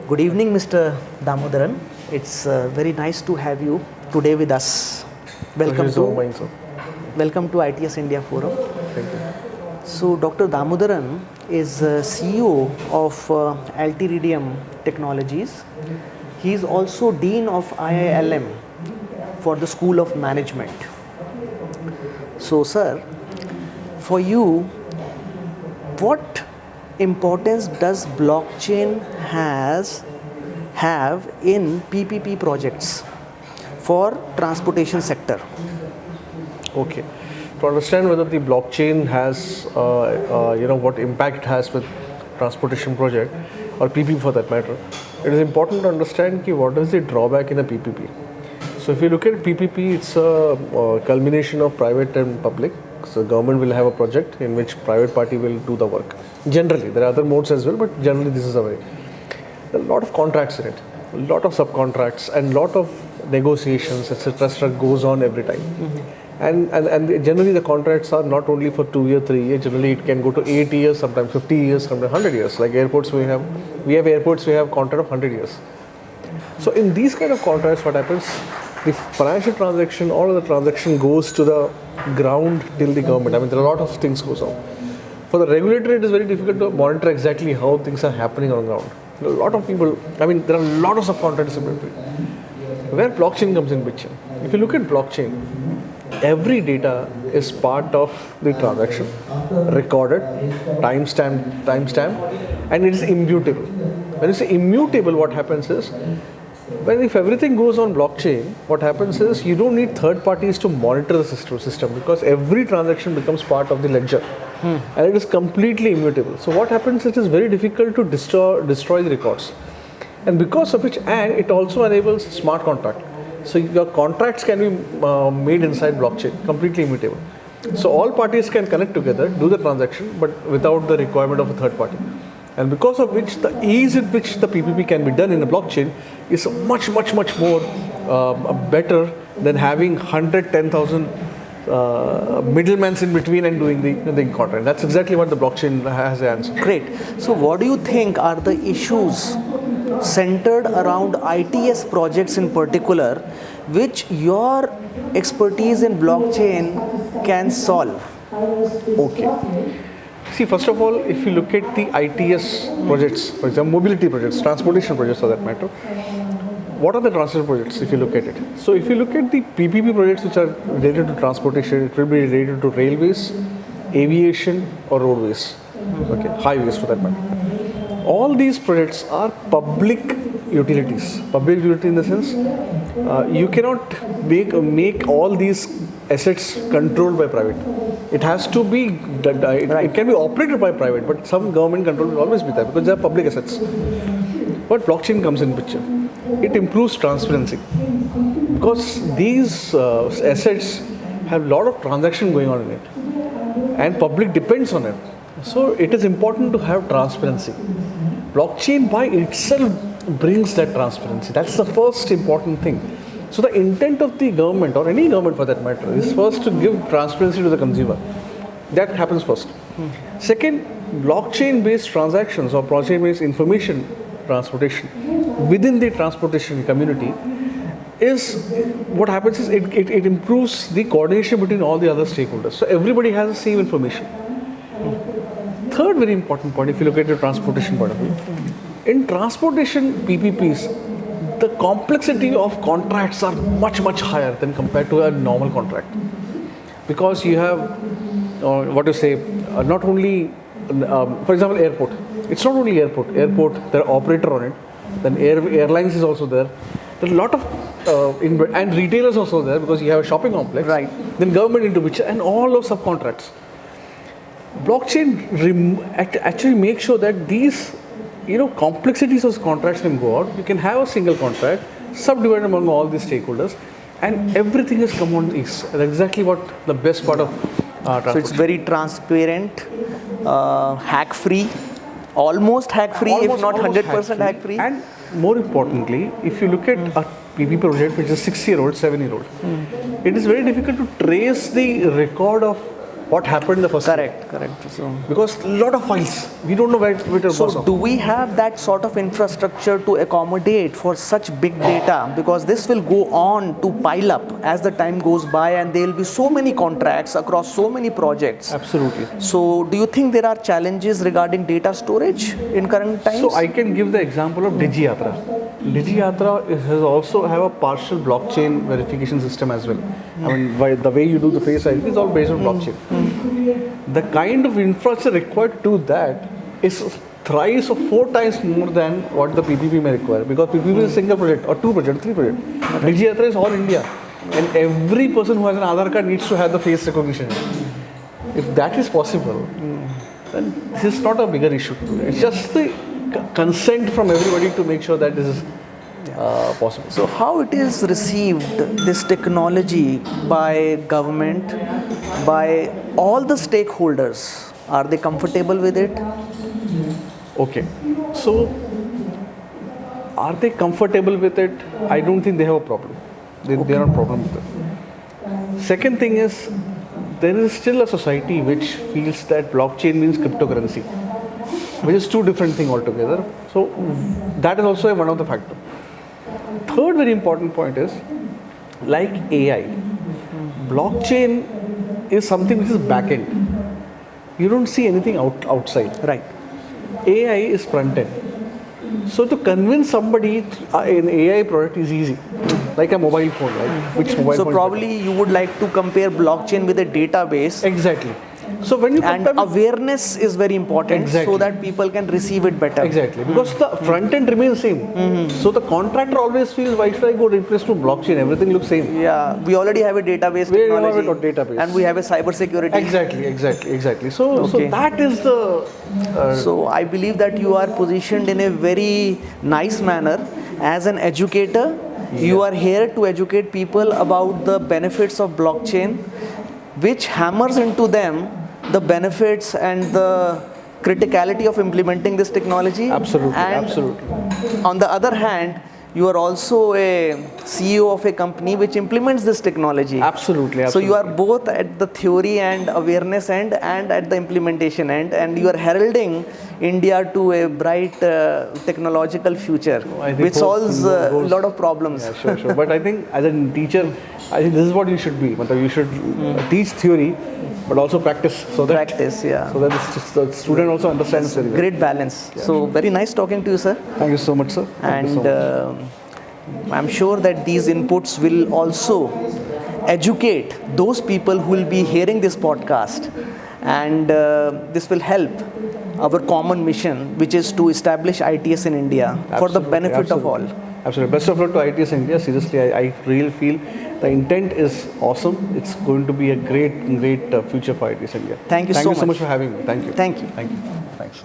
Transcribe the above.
Good evening, Mr. Damodaran. It's very nice to have you today with us. Welcome to welcome to ITS India Forum. Thank you. So, Dr. Damodaran is CEO of Elteridium Technologies. He is also Dean of IILM for the School of Management. So, sir, for you, what importance does blockchain have in PPP projects for transportation sector? Okay. To understand whether the blockchain has, what impact it has with transportation project or PPP for that matter, it is important to understand what is the drawback in a PPP. So if you look at PPP, it's a culmination of private and public. So government will have a project in which private party will do the work. Generally, there are other modes as well, but generally this is a way. There are a lot of contracts in it, a lot of subcontracts, and a lot of negotiations, etc. goes on every time. And generally the contracts are not only for 2 years, 3 years. Generally it can go to 8 years, sometimes 50 years, sometimes 100 years. Like airports, we have airports, we have contract of 100 years. So in these kind of contracts, what happens? The financial transaction, all of the transaction goes to the ground till the government. I mean, there are a lot of things goes on. For the regulator, it is very difficult to monitor exactly how things are happening on the ground. A lot of people, there are a lot of subcontractors in between. Where blockchain comes in picture. If you look at blockchain, every data is part of the transaction, recorded, timestamp, and it is immutable. When you say immutable, what happens is, if everything goes on blockchain, what happens is you don't need third parties to monitor the system because every transaction becomes part of the ledger and it is completely immutable. So what happens is it is very difficult to destroy the records, and because of which, and it also enables smart contract. So your contracts can be made inside blockchain, completely immutable. So all parties can connect together, do the transaction, but without the requirement of a third party. And because of which, the ease in which the PPP can be done in a blockchain is much more better than having 110,000 middlemen in between and doing the contract. That's exactly what the blockchain has answered. Great. So what do you think are the issues centered around ITS projects in particular, which your expertise in blockchain can solve? Okay. See, first of all, if you look at the ITS projects, for example, mobility projects, transportation projects for that matter, what are the transportation projects if you look at it? So if you look at the PPP projects which are related to transportation, it will be related to railways, aviation or roadways, okay, highways for that matter. All these projects are public utilities. Public utility in the sense, you cannot make all these assets controlled by private. It has to be, it can be operated by private, but some government control will always be there because they are public assets. But blockchain comes in picture. It improves transparency because these assets have a lot of transaction going on in it, and public depends on it. So it is important to have transparency. Blockchain by itself brings that transparency. That's the first important thing. So the intent of the government, or any government for that matter, is first to give transparency to the consumer. That happens first. Second, blockchain-based transactions or blockchain-based information transportation within the transportation community is, what happens is it improves the coordination between all the other stakeholders. So everybody has the same information. Third very important point, if you look at the transportation point of view, in transportation PPPs, the complexity of contracts are much higher than compared to a normal contract, because you have not only for example airport. It's not only airport, there are operator on it, then airlines is also there. There are a lot of and retailers also there because you have a shopping complex, right? Then government into which, and all of subcontracts. Blockchain actually makes sure that these complexities of contracts can go out. You can have a single contract subdivided among all these stakeholders, and everything has come on ease. That's exactly what the best part of so it's very transparent, hack free, almost hack free, if not 100% hack free. And more importantly, if you look at a PPP project which is 6-year-old, 7-year-old, it is very difficult to trace the record of what happened in the first year. Correct. So, Because a lot of files, we don't know where it was. so do we have that sort of infrastructure to accommodate for such big data? Because this will go on to pile up as the time goes by, and there will be so many contracts across so many projects. Absolutely. So, do you think there are challenges regarding data storage in current times? So I can give the example of DigiYatra. DigiYatra has also have a partial blockchain verification system as well. I mean, the way you do the Face ID is all based on blockchain. The kind of infrastructure required to do that is thrice or 4 times more than what the PPP may require, because PPP is a single project or 2 projects, 3 projects. DigiYatra is all India, and every person who has an Aadhaar card needs to have the face recognition. If that is possible, then this is not a bigger issue. It's just the consent from everybody to make sure that this is possible. So how it is received, this technology, by government, by all the stakeholders? Are they comfortable with it? Okay, so are they comfortable with it? I don't think they have a problem. They are not problem with it. Second thing is, there is still a society which feels that blockchain means cryptocurrency, which is 2 different things altogether. So that is also one of the factors. Third very important point is, like AI, blockchain is something which is back end. You don't see anything outside. Right. AI is front end. So to convince somebody an AI product is easy, like a mobile phone, like which mobile So phone? probably you would like to compare blockchain with a database. Exactly. So when you And compare awareness is very important, Exactly. so that people can receive it better. Exactly, because the front end remains same. So the contractor always feels, why should I go replace to blockchain? Everything looks same. Yeah, we already have a database We technology, have a database. and we have a cyber security. Exactly. So Okay. that is the So I believe that you are positioned in a very nice manner as an educator. You are here to educate people about the benefits of blockchain, which hammers into them the benefits and the criticality of implementing this technology. Absolutely, And absolutely. on the other hand, you are also a CEO of a company which implements this technology. Absolutely. So you are both at the theory and awareness end and at the implementation end, and you are heralding India to a bright technological future, I think which solves a goes- lot of problems. Yeah, sure. But I think as a teacher, I think this is what you should be. You should teach theory, but also practice. So that the student also understands very well. Great balance. So very nice talking to you, sir. Thank you so much, sir. Thank you so And much. I'm sure that these inputs will also educate those people who will be hearing this podcast, and this will help our common mission, which is to establish ITS in India for the benefit of all. Absolutely. Best of luck to ITS India. Seriously, I really feel the intent is awesome. It's going to be a great future for ITS India. Thank you so Thank you so much. much for having me. Thank you. Thank you. Thank you. Thanks.